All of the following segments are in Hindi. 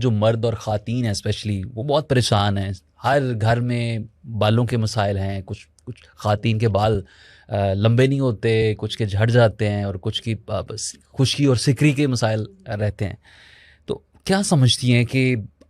जो मर्द और ख़ातीन हैं स्पेशली, वो बहुत परेशान हैं। हर घर में बालों के मसाइल हैं। कुछ कुछ ख़ातीन के बाल लंबे नहीं होते, कुछ के झड़ जाते हैं, और कुछ की खुश्की और सिकरी के मसाइल रहते हैं। तो क्या समझती हैं कि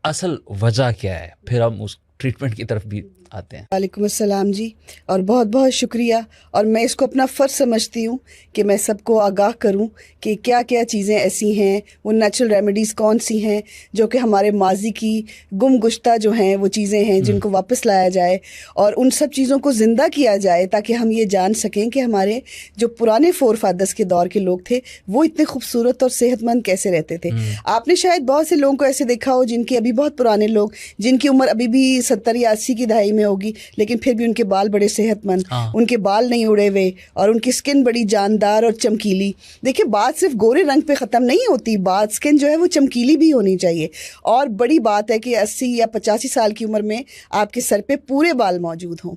असल वजह क्या है? फिर हम उस ट्रीटमेंट की तरफ भी आते हैं। वालेकुम अस्सलाम जी, और बहुत बहुत शुक्रिया। और मैं इसको अपना फ़र्ज़ समझती हूँ कि मैं सबको आगाह करूँ कि क्या क्या चीज़ें ऐसी हैं, वो नेचुरल रेमेडीज़ कौन सी हैं जो कि हमारे माजी की गुमगुश्ता जो हैं वो चीज़ें हैं जिनको वापस लाया जाए और उन सब चीज़ों को ज़िंदा किया जाए, ताकि हम ये जान सकें कि हमारे जो पुराने फोर फादर्स के दौर के लोग थे वो इतने खूबसूरत और सेहतमंद कैसे रहते थे। आपने शायद बहुत से लोगों को ऐसे देखा हो जिनके अभी बहुत पुराने लोग, जिनकी उम्र अभी भी 70 या 80 की दहाई में होगी, लेकिन फिर भी उनके बाल बड़े सेहतमंद, उनके बाल नहीं उड़े हुए और उनकी स्किन बड़ी जानदार और चमकीली। देखिए, बात सिर्फ गोरे रंग पे ख़त्म नहीं होती, बात स्किन जो है वो चमकीली भी होनी चाहिए। और बड़ी बात है कि 80 या 85 साल की उम्र में आपके सर पे पूरे बाल मौजूद हों।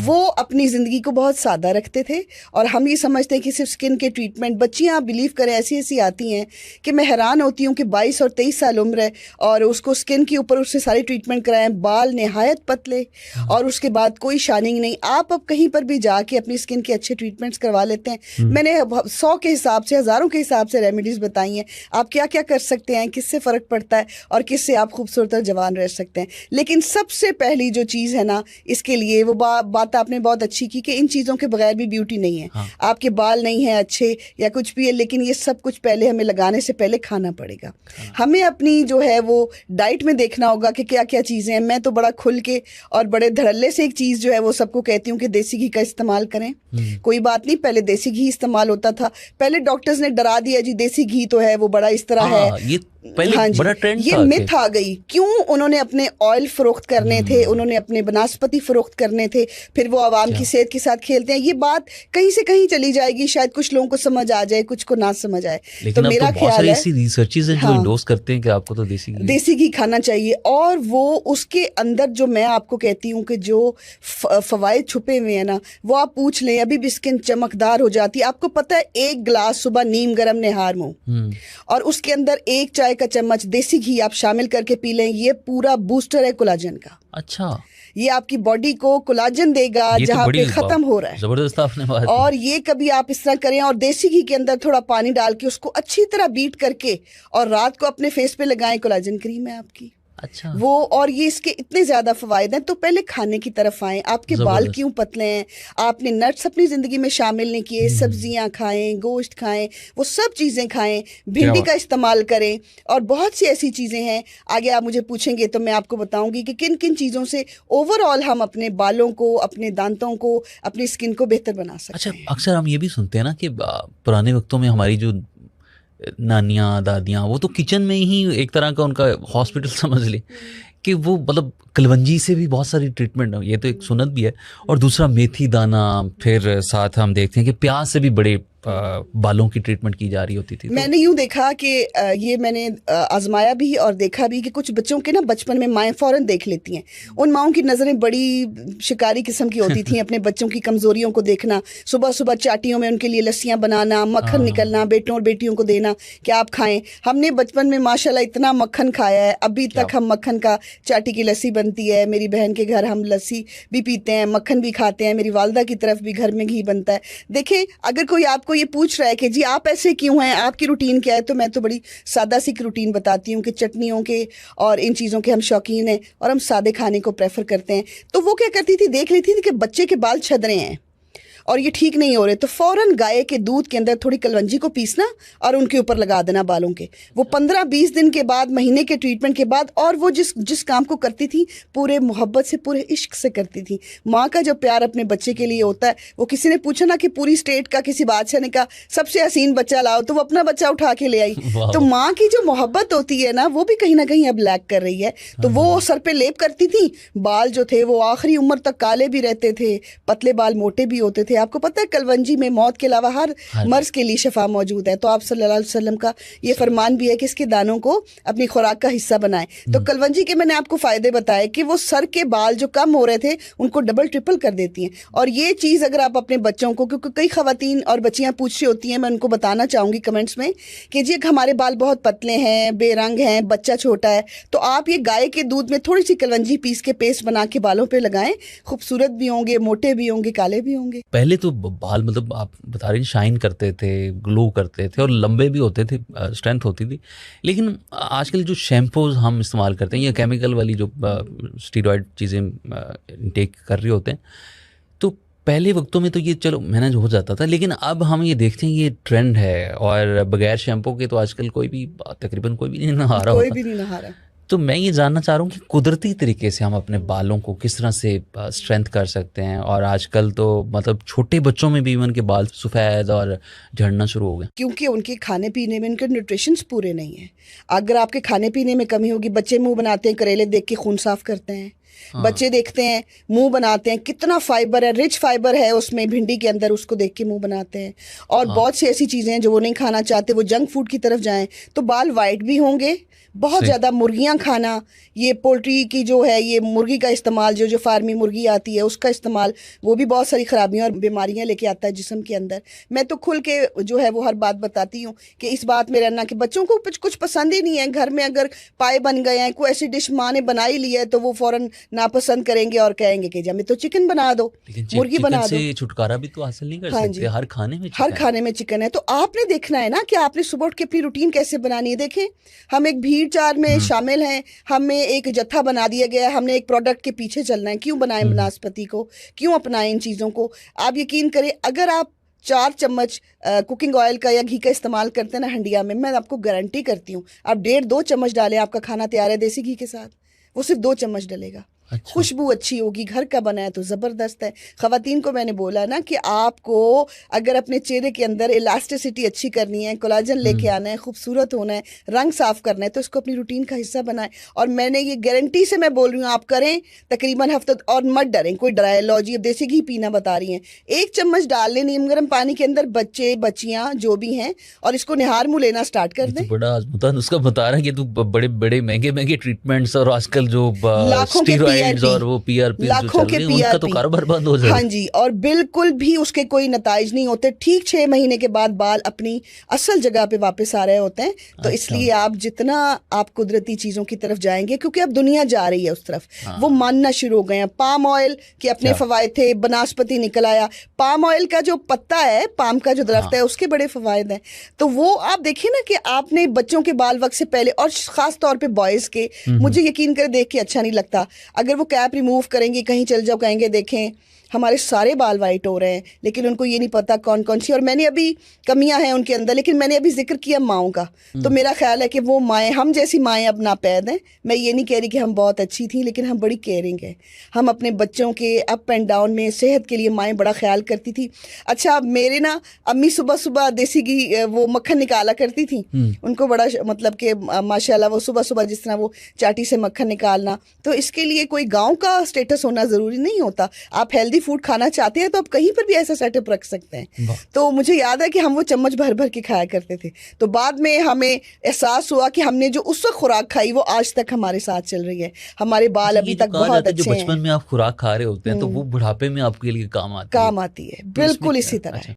वो अपनी ज़िंदगी को बहुत सादा रखते थे और हम ये समझते हैं कि सिर्फ स्किन के ट्रीटमेंट, बच्चियाँ आप बिलीव करें ऐसी ऐसी आती हैं कि मैं हैरान होती हूँ कि 22 और 23 साल उम्र है और उसको स्किन के ऊपर उससे सारे ट्रीटमेंट कराएं, बाल नहायत पतले और उसके बाद कोई शाइनिंग नहीं। आप अब कहीं पर भी जाके अपनी स्किन के अच्छे ट्रीटमेंट्स करवा लेते हैं। मैंने 100 के हिसाब से, हज़ारों के हिसाब से रेमेडीज़ बताई हैं, आप क्या क्या कर सकते हैं, किससे फ़र्क पड़ता है और किससे आप खूबसूरत और जवान रह सकते हैं। लेकिन सबसे पहली जो चीज़ है ना, इसके लिए वो बात आपने बहुत अच्छी की कि इन चीज़ों के बगैर भी ब्यूटी नहीं है। आपके बाल नहीं हैं अच्छे या कुछ भी है, लेकिन ये सब कुछ पहले हमें लगाने से पहले खाना पड़ेगा। हमें अपनी जो है वो डाइट में देखना होगा कि क्या क्या चीज़ें हैं। मैं तो बड़ा खुल के और बड़े धड़ल्ले से एक चीज़ जो है वो सबको कहती हूँ कि देसी घी का इस्तेमाल करें। कोई बात नहीं, पहले देसी घी इस्तेमाल होता था, पहले डॉक्टर्स ने डरा दिया जी देसी घी तो है वो बड़ा इस तरह है, ये पहले बड़ा ट्रेंड ये था। मिथ आ गई। क्यों? उन्होंने अपने ऑयल फरोख्त करने थे, उन्होंने अपने बनास्पति फरोख्त करने थे, फिर वो आवाम की सेहत के साथ खेलते हैं। ये बात कहीं से कहीं चली जाएगी, शायद कुछ लोगों को समझ आ जाए, कुछ को ना समझ आए। लेकिन तो मेरा ख्याल है ऐसी रिसर्चेस हैं जो इंडोर्स करते हैं कि आपको तो देसी घी खाना चाहिए। और वो उसके अंदर जो मैं आपको कहती हूँ कि जो फवायद छुपे हुए हैं ना, वो आप पूछ लें, अभी भी स्किन चमकदार हो जाती है। आपको पता है, एक गिलास सुबह नीम गर्म निहार मुंह और उसके अंदर 1 चाय का चम्मच देसी घी आप शामिल करके पी लें, ये पूरा बूस्टर है कोलाजन का। अच्छा, ये आपकी बॉडी को कोलाजन देगा जहाँ पे खत्म हो रहा है। जबरदस्त आपने बात। और ये कभी आप इस तरह करें और देसी घी के अंदर थोड़ा पानी डाल के उसको अच्छी तरह बीट करके और रात को अपने फेस पे लगाएं, कोलाजन क्रीम है आपकी। अच्छा, वो और ये इसके इतने ज़्यादा फ़वाइद हैं। तो पहले खाने की तरफ आएँ। आपके बाल क्यों पतले हैं? आपने नट्स अपनी ज़िंदगी में शामिल नहीं किए, सब्जियां खाएं, गोश्त खाएं, वो सब चीज़ें खाएं, भिंडी का इस्तेमाल करें और बहुत सी ऐसी चीज़ें हैं। आगे आप मुझे पूछेंगे तो मैं आपको बताऊंगी कि किन किन चीज़ों से ओवरऑल हम अपने बालों को, अपने दांतों को, अपनी स्किन को बेहतर बना सकते हैं। अच्छा, अक्सर हम ये भी सुनते हैं ना कि पुराने वक्तों में हमारी जो नानियाँ दादियाँ, वो तो किचन में ही एक तरह का उनका हॉस्पिटल समझ ले कि वो मतलब कलवंजी से भी बहुत सारी ट्रीटमेंट है। ये तो एक सुन्नत भी है। और दूसरा मेथी दाना, फिर साथ हम देखते हैं कि प्याज से भी बड़े बालों की ट्रीटमेंट की जा रही होती थी। मैंने यूँ देखा कि ये मैंने आजमाया भी और देखा भी कि कुछ बच्चों के ना बचपन में माएँ फ़ौरन देख लेती हैं। उन माओं की नज़रें बड़ी शिकारी किस्म की होती थी, अपने बच्चों की कमज़ोरियों को देखना, सुबह सुबह चाटियों में उनके लिए लस्सियाँ बनाना, मक्खन निकलना, बेटों और बेटियों को देना कि आप खाएं। हमने बचपन में माशाल्लाह इतना मक्खन खाया है, अभी तक हम मक्खन का, चाटी की लस्सी बनती है, मेरी बहन के घर हम लस्सी भी पीते हैं, मक्खन भी खाते हैं, मेरी वालदा की तरफ भी घर में घी बनता है। देखें, अगर कोई आपको ये पूछ रहा है कि जी आप ऐसे क्यों हैं, आपकी रूटीन क्या है, तो मैं तो बड़ी सादा सी रूटीन बताती हूँ कि चटनियों के और इन चीज़ों के हम शौकीन हैं और हम सादे खाने को प्रेफर करते हैं। तो वो क्या करती थी, देख लेती थी कि बच्चे के बाल छद रहे हैं और ये ठीक नहीं हो रहे, तो फ़ौरन गाय के दूध के अंदर थोड़ी कलवंजी को पीसना और उनके ऊपर लगा देना बालों के। वो 15-20 दिन के बाद, महीने के ट्रीटमेंट के बाद, और वो जिस काम को करती थी पूरे मोहब्बत से, पूरे इश्क से करती थी। माँ का जो प्यार अपने बच्चे के लिए होता है, वो किसी ने पूछा ना कि पूरी स्टेट का किसी बादशाह ने कहा सबसे हसीन बच्चा लाओ, तो वो अपना बच्चा उठा के ले आई। तो माँ की जो मोहब्बत होती है ना, वो भी कहीं ना कहीं अब लैक कर रही है। तो वो सर पे लेप करती थी, बाल जो थे वो आखिरी उम्र तक काले भी रहते थे, पतले बाल मोटे भी होते थे। आपको पता है कलवंजी में मौत के अलावा हर मर्ज के लिए शिफा मौजूद है। तो आप सल्लल्लाहु अलैहि वसल्लम का ये फरमान भी है कि इसके दानों को अपनी खुराक का हिस्सा बनाएं। तो कलवंजी के मैंने आपको फायदे बताए कि वो सर के बाल जो कम हो रहे थे उनको डबल ट्रिपल कर देती हैं। और ये चीज़ अगर आप अपने बच्चों को, क्योंकि कई खवातीन और बच्चियां पूछ रही होती हैं, मैं उनको बताना चाहूँगी कमेंट्स में कि जी हमारे बाल बहुत पतले हैं, बेरंग हैं, बच्चा छोटा है, तो आप ये गाय के दूध में थोड़ी सी कलवंजी पीस के पेस्ट बना के बालों पे लगाएं, खूबसूरत भी होंगे, मोटे भी होंगे, काले भी होंगे। पहले तो बाल मतलब आप बता रही शाइन करते थे, ग्लो करते थे और लंबे भी होते थे, स्ट्रेंथ होती थी। लेकिन आजकल जो शैम्पूज हम इस्तेमाल करते हैं या केमिकल वाली जो स्टीरॉयड चीज़ें टेक कर रहे होते हैं, तो पहले वक्तों में तो ये चलो मैनेज हो जाता था, लेकिन अब हम ये देखते हैं ये ट्रेंड है और बगैर शैम्पू के तो आजकल कोई भी तकरीबन कोई भी नहीं नहा रहा होता। कोई भी नहीं नहा रहा। तो मैं ये जानना चाह रहा हूँ कि कुदरती तरीके से हम अपने बालों को किस तरह से स्ट्रेंथ कर सकते हैं। और आजकल तो मतलब छोटे बच्चों में भी उनके बाल सफ़ेद और झड़ना शुरू हो गए, क्योंकि उनके खाने पीने में उनके न्यूट्रिशंस पूरे नहीं हैं। अगर आपके खाने पीने में कमी होगी, बच्चे मुंह बनाते हैं, करेले देख के खून साफ करते हैं। बच्चे देखते हैं मुंह बनाते हैं, कितना फाइबर है, रिच फाइबर है उसमें, भिंडी के अंदर, उसको देख के मुंह बनाते हैं। और बहुत सी ऐसी चीज़ें हैं जो वो नहीं खाना चाहते, वो जंक फूड की तरफ जाएं तो बाल वाइट भी होंगे। बहुत ज़्यादा मुर्गियां खाना, ये पोल्ट्री की जो है, ये मुर्गी का इस्तेमाल, जो फार्मी मुर्गी आती है उसका इस्तेमाल, वो भी बहुत सारी खराबियां और बीमारियां लेके आता है जिस्म के अंदर। मैं तो खुल के जो है वो हर बात बताती हूँ कि इस बात में रहना कि बच्चों को कुछ पसंद ही नहीं है। घर में अगर पाए बन गए हैं, कोई ऐसी डिश माँ ने बनाई ली है तो वो फ़ौरन नापसंद करेंगे और कहेंगे कि हमें तो चिकन बना दो, मुर्गी बना दो। छुटकारा भी तो हासिल नहीं कर सकते, हर खाने में चिकन है। तो आपने देखना है ना कि आपने सुबह उठ के अपनी रूटीन कैसे बनानी है। देखें, हम एक भीड़ चार में शामिल हैं, हमें एक जत्था बना दिया गया है, हमने एक प्रोडक्ट के पीछे चलना है। क्यों बनाएं बनास्पति को, क्यों अपनाएं इन चीज़ों को। आप यकीन करें, अगर आप 4 चम्मच कुकिंग ऑयल का या घी का इस्तेमाल करते हैं ना हंडिया में, मैं आपको गारंटी करती हूँ आप 1.5-2 चम्मच डालें, आपका खाना तैयार है देसी घी के साथ। वो सिर्फ 2 चम्मच डलेगा। अच्छा। खुशबू अच्छी होगी, घर का बना है तो ज़बरदस्त है। ख़वातीन को मैंने बोला ना कि आपको अगर अपने चेहरे के अंदर इलास्टिसिटी अच्छी करनी है, कोलाजन लेके आना है, खूबसूरत होना है, रंग साफ़ करना है, तो इसको अपनी रूटीन का हिस्सा बनाएं। और मैंने ये गारंटी से मैं बोल रही हूँ, आप करें तकरीबन हफ्ते। और मत डरें, कोई डराए लो जी अब देसी घी पीना बता रही हैं। 1 चम्मच डाल लें नीम गर्म पानी के अंदर, बच्चे बच्चियाँ जो भी हैं, और इसको निहार मुँह लेना स्टार्ट कर दें। बड़ा आजमता नुस्खा बता रहा है कि तू बड़े बड़े महंगे ट्रीटमेंट्स और आजकल जो लाखों के और वो पीआरपी लाखों के उनका तो कारोबार बंद हो जाए। हाँ जी, और बिल्कुल भी उसके कोई नताइज नहीं होते। ठीक 6 महीने के बाद बाल अपनी असल जगह पे वापस आ रहे होते हैं। तो इसलिए आप जितना आप कुदरती चीज़ों की तरफ जाएंगे, क्योंकि अब दुनिया जा रही है उस तरफ, वो मानना शुरू हो गए हैं। पाम ऑयल के अपने फवायद थे, बनास्पति निकल आया। पाम ऑयल का जो पत्ता है, पाम का जो दरख्त है, उसके बड़े फवायद हैं। तो वो आप देखिए ना कि आपने बच्चों के बाल वक्त से पहले, और ख़ास तौर पे बॉयज़ के, मुझे यकीन कर देख के अच्छा नहीं लगता, अगर वो कैप रिमूव करेंगे, कहीं चल जाओ, कहेंगे देखें हमारे सारे बाल वाइट हो रहे हैं, लेकिन उनको ये नहीं पता कौन कौन सी। और मैंने अभी कमियां हैं उनके अंदर, लेकिन मैंने अभी जिक्र किया माओं का, तो मेरा ख्याल है कि वो माएँ, हम जैसी माएँ अब नापैद हैं। मैं ये नहीं कह रही कि हम बहुत अच्छी थी, लेकिन हम बड़ी केयरिंग हैं। हम अपने बच्चों के अप एंड डाउन में सेहत के लिए माएँ बड़ा ख्याल करती थी। अच्छा, मेरे ना अम्मी सुबह सुबह देसी घी वो मक्खन निकाला करती थी, उनको बड़ा मतलब कि माशाल्लाह वो सुबह सुबह जिस तरह वो चाटी से मक्खन निकालना। तो इसके लिए कोई गाँव का स्टेटस होना ज़रूरी नहीं होता। आप हेल्दी फूड खाना चाहते हैं तो आप कहीं पर भी ऐसा सेटअप रख सकते हैं। तो मुझे याद है कि हम वो चम्मच भर भर के खाया करते थे। तो बाद में हमें एहसास हुआ कि हमने जो उस वक्त खुराक खाई वो आज तक हमारे साथ चल रही है। हमारे बाल अभी तक बहुत अच्छे हैं। जो बचपन में आप खुराक खा रहे होते हैं तो वो बुढ़ापे में आपके लिए काम आती है। बिल्कुल इसी तरह है।